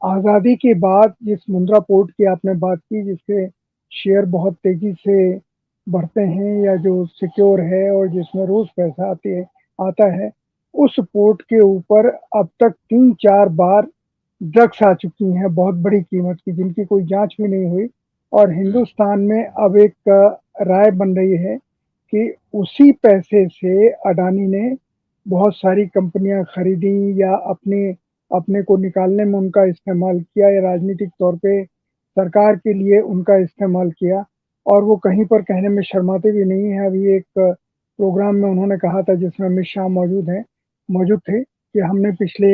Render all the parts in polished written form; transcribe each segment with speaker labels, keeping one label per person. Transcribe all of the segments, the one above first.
Speaker 1: आज़ादी के बाद जिस मुंद्रा पोर्ट की आपने बात की, जिसके शेयर बहुत तेज़ी से बढ़ते हैं या जो सिक्योर है और जिसमें रोज़ पैसा आता है, उस पोर्ट के ऊपर अब तक 3-4 बार ड्रग्स आ चुकी हैं बहुत बड़ी कीमत की, जिनकी कोई जाँच भी नहीं हुई और
Speaker 2: हुँ,
Speaker 1: हिंदुस्तान में अब एक राय बन रही है कि उसी पैसे से अडानी ने बहुत सारी कंपनियाँ खरीदी या अपने अपने को निकालने में उनका इस्तेमाल किया या राजनीतिक तौर पे सरकार के लिए उनका इस्तेमाल किया और वो कहीं पर कहने में शर्माते भी नहीं हैं। अभी एक प्रोग्राम में उन्होंने कहा था जिसमें अमित शाह मौजूद थे कि हमने पिछले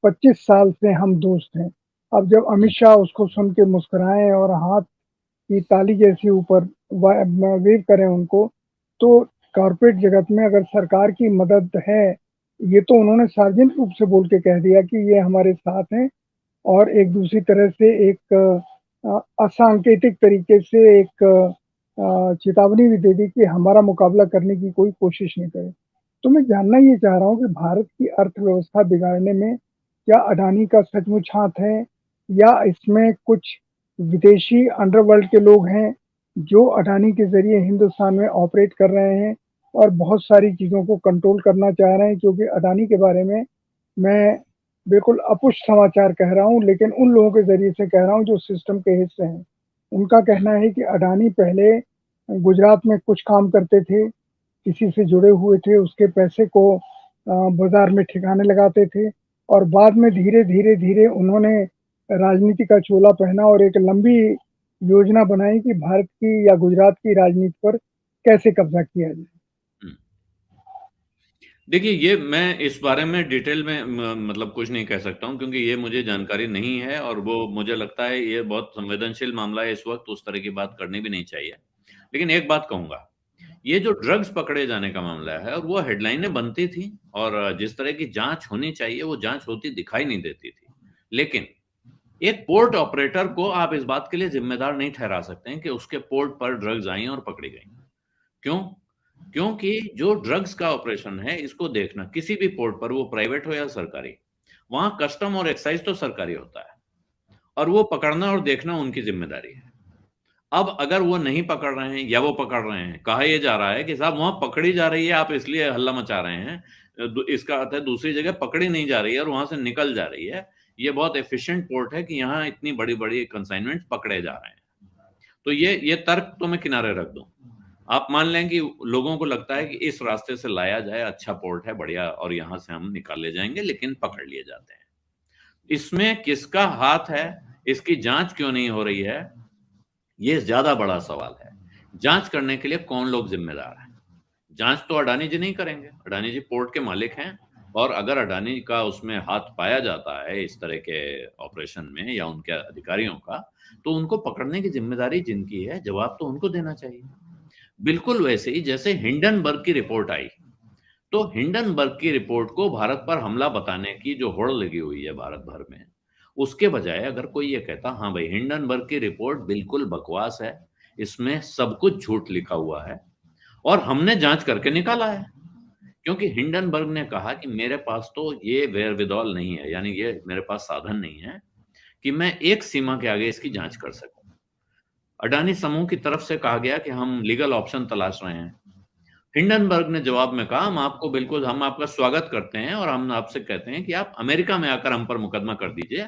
Speaker 1: 25 साल से हम दोस्त हैं। अब जब
Speaker 2: हुँ,
Speaker 1: अमित शाह उसको सुन के मुस्कुराएँ और हाथ की ताली जैसे ऊपर वेव करें उनको, तो कॉर्पोरेट जगत में अगर सरकार की मदद है, ये तो उन्होंने सार्वजनिक रूप से बोल के कह दिया कि ये हमारे साथ हैं और एक दूसरी तरह से एक असांकेतिक तरीके से एक चेतावनी भी दे दी कि हमारा मुकाबला करने की कोई कोशिश नहीं करें। तो मैं जानना ये चाह रहा हूँ कि भारत की अर्थव्यवस्था बिगाड़ने में क्या अडानी का सचमुच हाथ है या इसमें कुछ विदेशी अंडरवर्ल्ड के लोग हैं, जो अडानी के ज़रिए हिंदुस्तान में ऑपरेट कर रहे हैं और बहुत सारी चीज़ों को कंट्रोल करना चाह रहे हैं क्योंकि अडानी के बारे में मैं बिल्कुल अपुष्ट समाचार कह रहा हूँ, लेकिन उन लोगों के ज़रिए से कह रहा हूँ जो सिस्टम के हिस्से हैं। उनका
Speaker 2: हुँ।
Speaker 1: कहना है कि अडानी पहले गुजरात में कुछ काम करते थे, किसी से जुड़े हुए थे, उसके पैसे को बाज़ार में ठिकाने लगाते थे और बाद में धीरे उन्होंने राजनीति का चोला पहना और एक लंबी योजना बनाई कि भारत की या गुजरात की राजनीति पर कैसे कब्ज़ा किया जाए।
Speaker 2: हुँ। देखिए, ये मैं इस बारे में डिटेल में मतलब कुछ नहीं कह सकता हूँ क्योंकि ये मुझे जानकारी नहीं है और वो मुझे लगता है ये बहुत संवेदनशील मामला है इस वक़्त, उस तरह की बात करनी भी नहीं चाहिए। लेकिन एक बात कहूँगा, ये जो ड्रग्स पकड़े जाने का मामला है और वो हेडलाइनें बनती थी और जिस तरह की जाँच होनी चाहिए, वो जाँच होती दिखाई नहीं देती थी। लेकिन एक पोर्ट ऑपरेटर को आप इस बात के लिए ज़िम्मेदार नहीं ठहरा सकते हैं कि उसके पोर्ट पर ड्रग्स आईं और पकड़ी गईं। क्यों? क्योंकि जो ड्रग्स का ऑपरेशन है, इसको देखना किसी भी पोर्ट पर वो प्राइवेट हो या सरकारी, वहाँ कस्टम और एक्साइज़ तो सरकारी होता है और वो पकड़ना और देखना उनकी ज़िम्मेदारी है। अब अगर वो नहीं पकड़ रहे हैं या वो पकड़ रहे हैं, कहा ये जा रहा है कि साहब वहाँ पकड़ी जा रही है, आप इसलिए हल्ला मचा रहे हैं। इसका अर्थ है दूसरी जगह पकड़ी नहीं जा रही है और वहाँ से निकल जा रही है। ये बहुत एफिशिएंट पोर्ट है कि यहाँ इतनी बड़ी-बड़ी कंसाइनमेंट पकड़े जा रहे हैं। तो ये तर्क तो मैं किनारे रख दूँ। आप मान लें कि लोगों को लगता है कि इस रास्ते से लाया जाए, अच्छा पोर्ट है, बढ़िया और यहाँ से हम निकाले जाएँगे, लेकिन पकड़ लिए जाते हैं। इसमें किसका हाथ है, इसकी जाँच क्यों नहीं हो रही है, ये ज़्यादा बड़ा सवाल है। जाँच करने के लिए कौन लोग ज़िम्मेदार हैं? जाँच तो अडानी जी नहीं करेंगे, अडानी जी पोर्ट के मालिक हैं और अगर अडानी का उसमें हाथ पाया जाता है इस तरह के ऑपरेशन में या उनके अधिकारियों का, तो उनको पकड़ने की ज़िम्मेदारी जिनकी है, जवाब तो उनको देना चाहिए। बिल्कुल वैसे ही जैसे हिंडनबर्ग की रिपोर्ट आई, तो हिंडनबर्ग की रिपोर्ट को भारत पर हमला बताने की जो होड़ लगी हुई है भारत भर में, उसके बजाय अगर कोई ये कहता हाँ भाई हिंडनबर्ग की रिपोर्ट बिल्कुल बकवास है, इसमें सब कुछ झूठ लिखा हुआ है और हमने जाँच करके निकाला है। क्योंकि हिंडनबर्ग ने कहा कि मेरे पास तो ये वेर-विदौल नहीं है, यानी ये मेरे पास साधन नहीं है कि मैं एक सीमा के आगे इसकी जाँच कर सकूँ। अडानी समूह की तरफ से कहा गया कि हम लीगल ऑप्शन तलाश रहे हैं। हिंडनबर्ग ने जवाब में कहा हम आपका स्वागत करते हैं और हम आपसे कहते हैं कि आप अमेरिका में आकर हम पर मुकदमा कर दीजिए,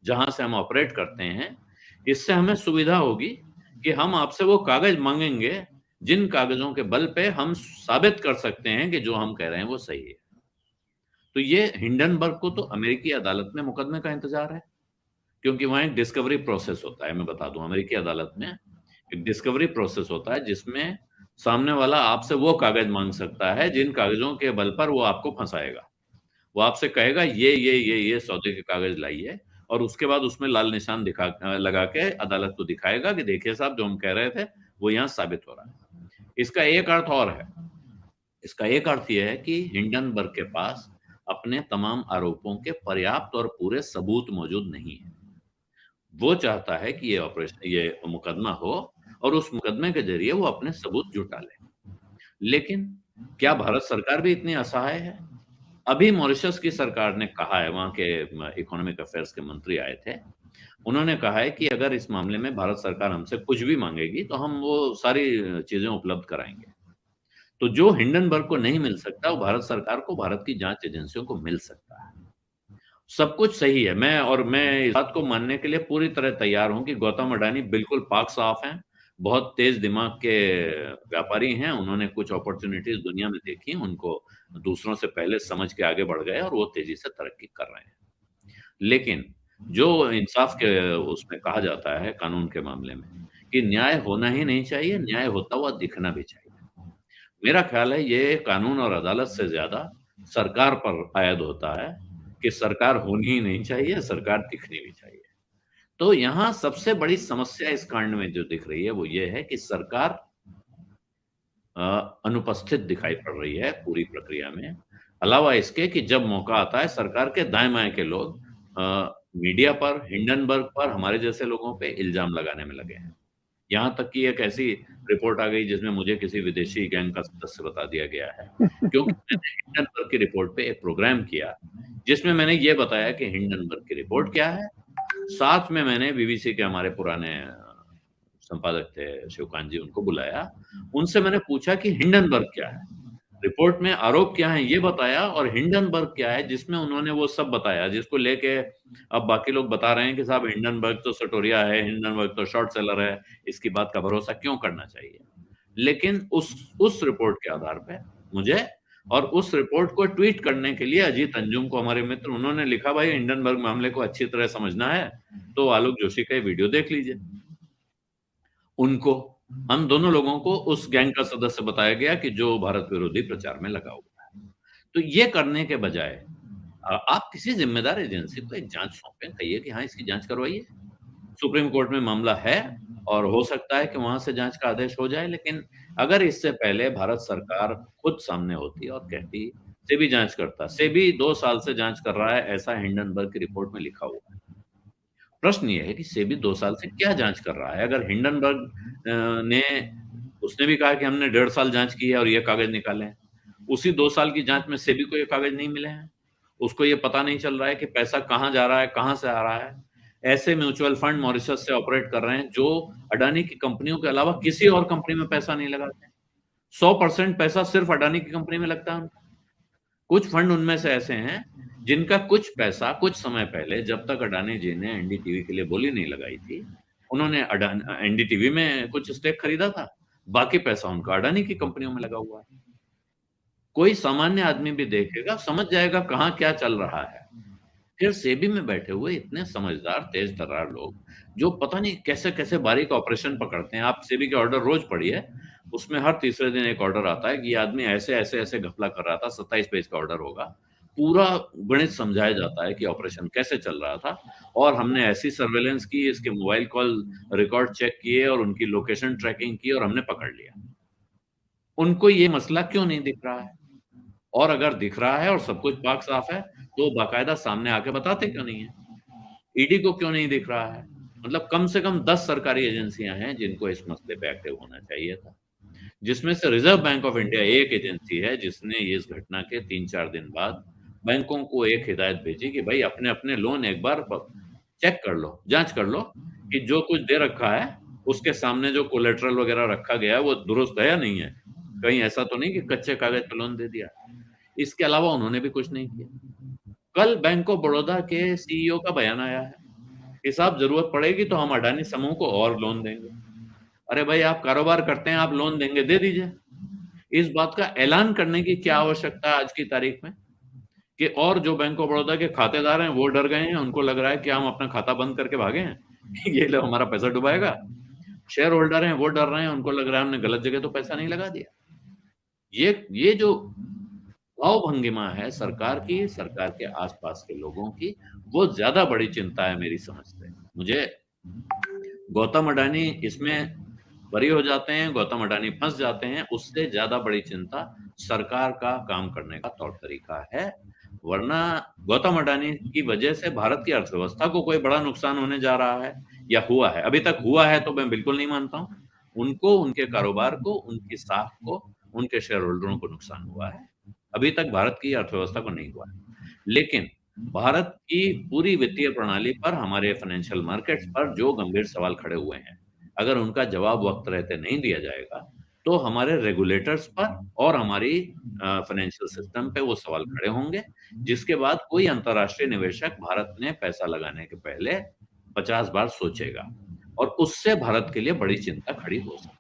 Speaker 2: जहाँ से हम ऑपरेट करते हैं। इससे हमें सुविधा होगी कि हम आपसे वो कागज़ माँगेंगे, जिन कागज़ों के बल पे हम साबित कर सकते हैं कि जो हम कह रहे हैं वो सही है। तो ये हिंडनबर्ग को तो अमेरिकी अदालत में मुकदमे का इंतज़ार है, क्योंकि वहाँ एक डिस्कवरी प्रोसेस होता है, मैं बता दूँ अमेरिकी अदालत में एक डिस्कवरी प्रोसेस होता है जिसमें सामने वाला आपसे वो कागज़ माँग सकता है जिन कागज़ों के बल पर वो आपको फँसाएगा। वो आपसे कहेगा ये सौदे के कागज़ लाइए और उसके बाद उसमें लाल निशान लगा के अदालत को दिखाएगा कि देखिए साहब जो हम कह रहे थे, वो यहाँ साबित हो रहा है। इसका एक अर्थ और है, इसका एक अर्थ ये है कि हिंडनबर्ग के पास अपने तमाम आरोपों के पर्याप्त और पूरे सबूत मौजूद नहीं है। वो चाहता है कि ये मुकदमा हो और उस मुकदमे के ज़रिए वो अपने सबूत जुटा ले। लेकिन क्या भारत सरकार भी इतनी असहाय है? अभी मॉरिशस की सरकार ने कहा है, वहाँ के इकोनॉमिक अफेयर्स के मंत्री आए थे, उन्होंने कहा है कि अगर इस मामले में भारत सरकार हमसे कुछ भी माँगेगी, तो हम वो सारी चीज़ें उपलब्ध कराएँगे। तो जो हिंडनबर्ग को नहीं मिल सकता, वो भारत सरकार को, भारत की जाँच एजेंसियों को मिल सकता है। सब कुछ सही है, मैं इस बात को मानने के लिए पूरी तरह तैयार हूँ कि गौतम अडानी बिल्कुल पाक-साफ हैं, बहुत तेज़ दिमाग के व्यापारी हैं, उन्होंने कुछ अपॉर्च्युनिटीज़ दुनिया में देखी, उनको दूसरों से पहले समझ के आगे बढ़ गए और वो तेज़ी से तरक्की कर रहे हैं। लेकिन जो इंसाफ के उसमें कहा जाता है कानून के मामले में, कि न्याय होना ही नहीं चाहिए, न्याय होता हुआ दिखना भी चाहिए। मेरा ख़्याल है ये कानून और अदालत से ज़्यादा सरकार पर आयद होता है, कि सरकार होनी ही नहीं चाहिए, सरकार दिखनी भी चाहिए। तो यहाँ सबसे बड़ी समस्या इस कांड में जो दिख रही है, वो ये है कि सरकार अ, अनुपस्थित दिखाई पड़ रही है पूरी प्रक्रिया में। अलावा इसके कि जब मौका आता है, सरकार के दाएँ-बाएँ के लोग मीडिया पर, हिंडनबर्ग पर, हमारे जैसे लोगों पे इल्ज़ाम लगाने में लगे हैं। यहाँ तक कि एक ऐसी रिपोर्ट आ गई जिसमें मुझे किसी विदेशी गैंग का सदस्य बता दिया गया है। क्योंकि मैंने हिंडनबर्ग की रिपोर्ट पे एक प्रोग्राम किया, जिसमें मैंने ये बताया कि हिंडनबर्ग की रिपोर्ट क्या है, साथ में मैंने बीबीसी के हमारे पुराने संपादक थे शिवकांत जी, उनको बुलाया। उनसे मैंने पूछा कि हिंडनबर्ग क्या है? रिपोर्ट में आरोप क्या है ये बताया और हिंडनबर्ग क्या है जिसमें उन्होंने वो सब बताया, जिसको लेके अब बाकी लोग बता रहे हैं कि साहब हिंडनबर्ग तो सटोरिया है, हिंडनबर्ग तो शॉर्ट सेलर है, इसकी बात का भरोसा क्यों करना चाहिए? लेकिन उस रिपोर्ट के आधार पे मुझे और उस रिपोर्ट को ट्वीट करने के लिए अजीत अंजुम को हमारे मित्र उन्होंने लिखा, भाई हिंडनबर्ग मामले को अच्छी तरह समझना है, तो आलोक जोशी का ये वीडियो देख लीजिए। उनको, हम दोनों लोगों को उस गैंग का सदस्य बताया गया कि जो भारत विरोधी प्रचार में लगा हुआ है। तो ये करने के बजाय आप किसी ज़िम्मेदार एजेंसी को एक जाँच सौंपें, कहिए कि हाँ, इसकी जाँच करवाइए। सुप्रीम कोर्ट में मामला है और हो सकता है कि वहाँ से जाँच का आदेश हो जाए, लेकिन अगर इससे पहले भारत सरकार खुद सामने होती और कहती, सेबी जाँच करता। सेबी 2 साल से जाँच कर रहा है, ऐसा हिंडनबर्ग की रिपोर्ट में लिखा हुआ है। प्रश्न ये है कि सेबी 2 साल से क्या जाँच कर रहा है? अगर हिंडनबर्ग ने उसने भी कहा कि हमने 1.5 साल जाँच की है और ये कागज़ निकाले हैं। उसी 2 साल की जाँच में सेबी को ये कागज़ नहीं मिले हैं। उसको ये पता नहीं चल रहा है कि पैसा कहाँ जा रहा है, कहाँ से आ रहा है। ऐसे म्यूचुअल फंड मॉरिशस से ऑपरेट कर रहे हैं, जो अडानी की कंपनियों के अलावा किसी और कंपनी में पैसा नहीं लगाते हैं। 100% पैसा सिर्फ़ अडानी की कंपनी में लगता है उनका। कुछ फंड उनमें से ऐसे हैं, जिनका कुछ पैसा कुछ समय पहले जब तक अडानी जी ने एनडीटीवी के लिए बोली नहीं लगाई थी, उन्होंने एनडीटीवी में कुछ स्टेक खरीदा था, बाकी पैसा उनका अडानी की कंपनियों में लगा हुआ है। कोई सामान्य आदमी भी देखेगा, समझ जाएगा कहाँ क्या चल रहा है। फिर सेबी में बैठे हुए इतने समझदार, तेज-तर्रार लोग, जो पता नहीं कैसे-कैसे बारीक ऑपरेशन पकड़ते हैं। आप सेबी के ऑर्डर रोज़ पढ़िए, उसमें हर तीसरे दिन एक ऑर्डर आता है कि ये आदमी ऐसे घपला कर रहा था, 27 पेज का ऑर्डर होगा। पूरा गणित समझाया जाता है कि ऑपरेशन कैसे चल रहा था और हमने ऐसी सर्वेलेंस की, इसके मोबाइल कॉल रिकॉर्ड चेक किए और उनकी लोकेशन ट्रैकिंग की और हमने पकड़ लिया। उनको ये मसला क्यों नहीं दिख रहा है? और अगर दिख रहा है और सब कुछ पाक-साफ है, तो बाकायदा सामने आके बताते क्यों नहीं है? ईडी को क्यों नहीं दिख रहा है? मतलब कम से कम 10 सरकारी एजेंसियाँ हैं, जिनको इस मसले पे एक्टिव होना चाहिए था। जिसमें से रिज़र्व बैंक ऑफ इंडिया एक एजेंसी है, जिसने इस घटना के 3-4 दिन बाद बैंकों को एक हिदायत भेजी कि भई अपने-अपने लोन एक बार चेक कर लो, जाँच कर लो कि जो कुछ दे रखा है, उसके सामने जो कोलेटरल वगैरह रखा गया है, वो दुरुस्त है या नहीं है? कहीं ऐसा तो नहीं कि कच्चे कागज़ पे लोन दे दिया? इसके अलावा उन्होंने भी कुछ नहीं किया। कल बैंक ऑफ बड़ौदा के सीईओ का बयान आया है कि साहब ज़रूरत पड़ेगी तो हम अडानी समूह को और लोन देंगे। अरे भाई आप कारोबार करते हैं, आप लोन देंगे, दे दीजिए। इस बात का ऐलान करने की क्या आवश्यकता है आज की तारीख में? कि और जो बैंक ऑफ बड़ौदा के खातेदार हैं, वो डर गए हैं, उनको लग रहा है कि हम अपना खाता बंद करके भागे हैं, ये लो हमारा पैसा डुबाएगा। शेयर होल्डर हैं, वो डर रहे हैं, उनको लग रहा है हमने गलत जगह तो पैसा नहीं लगा दिया। ये जो भाव-भंगिमा है सरकार की, सरकार के आस-पास के लोगों की, वो ज़्यादा बड़ी चिंता है मेरी समझ से। मुझे गौतम अडानी इसमें बरी हो जाते हैं, गौतम अडानी फँस जाते हैं, उससे ज़्यादा बड़ी चिंता सरकार का काम करने का तौर-तरीका है। वरना गौतम अडानी की वजह से भारत की अर्थव्यवस्था को कोई बड़ा नुकसान होने जा रहा है या हुआ है। अभी तक हुआ है तो मैं बिल्कुल नहीं मानता हूँ। उनको, उनके कारोबार को, उनकी साख को, उनके शेयर होल्डरों को नुकसान हुआ है। अभी तक भारत की अर्थव्यवस्था को नहीं हुआ है। लेकिन भारत की पूरी वित्तीय प्रणाली पर, हमारे फाइनेंशियल मार्केट्स पर जो गंभीर सवाल खड़े हुए हैं, अगर उनका जवाब वक़्त रहते नहीं दिया जाएगा, तो हमारे रेगुलेटर्स पर और हमारी फाइनेंशियल सिस्टम पे वो सवाल खड़े होंगे, जिसके बाद कोई अंतर्राष्ट्रीय निवेशक भारत में पैसा लगाने के पहले 50 बार सोचेगा और उससे भारत के लिए बड़ी चिंता खड़ी हो सकती है।